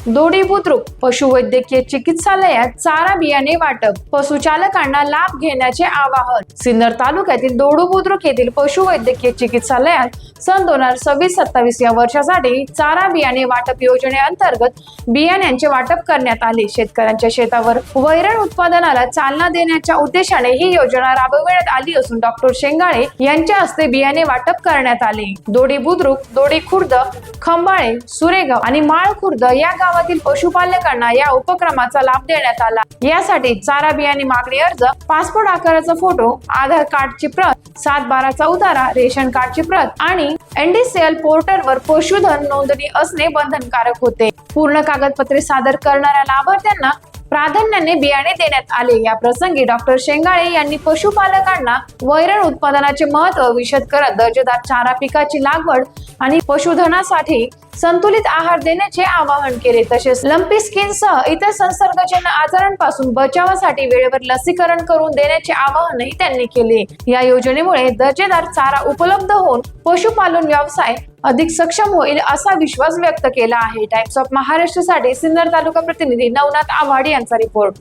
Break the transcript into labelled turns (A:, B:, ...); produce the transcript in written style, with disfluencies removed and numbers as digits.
A: दोडी बुद्रुक पशुवैद्यकीय चिकित्सालयात चारा बियाणे वाटप, पशुचालकांना लाभ घेण्याचे आवाहन। सिन्नर तालुक्यातील दोडू बुद्रुक येथील पशुवैद्यकीय चिकित्सालयात सन 2026-27 या वर्षासाठी चारा बियाणे वाटप योजनेअंतर्गत बियाण्यांचे वाटप करण्यात आले। शेतकऱ्यांच्या शेतावर वैरण उत्पादनाला चालना देण्याच्या उद्देशाने ही योजना राबविण्यात आली असून डॉक्टर शेंगाळे यांच्या हस्ते बियाणे वाटप करण्यात आले। दोडी बुद्रुक, दोडी खुर्द, खंबाळे, सुरेगाव आणि माळ खुर्द या गावातील पशुपालकांना या उपक्रमाचा लाभ देण्यात आला। यासाठी चारा बियाणे मागणी अर्ज, पासपोर्ट आकाराचा फोटो, आधार कार्डची प्रत, 7/12चा उतारा, रेशन कार्डची प्रत आणि NDCL पोर्टलवर पशुधन नोंदणी असणे बंधनकारक होते। पूर्ण कागदपत्रे सादर करणाऱ्या लाभार्थ्यांना प्राधान्याने बियाणे देण्यात आले। या प्रसंगी डॉक्टर शेंगाळे यांनी पशुपालकांना वैरण उत्पादनाचे महत्त्व विशद करत दर्जेदार चारा पिकाची लागवड आणि पशुधनासाठी संतुलित आहार देण्याचे आवाहन केले। तसेच लंपी स्किन सह इतर संसर्गजन्य आजारांपासून बचावासाठी वेळेवर लसीकरण करून देण्याचे आवाहनही त्यांनी केले। या योजनेमुळे दर्जेदार चारा उपलब्ध होऊन पशुपालन व्यवसाय अधिक सक्षम होईल असा विश्वास व्यक्त केला आहे। टाइम्स ऑफ महाराष्ट्रसाठी सिन्नर तालुका प्रतिनिधी नवनाथ आव्हाड यांचा रिपोर्ट।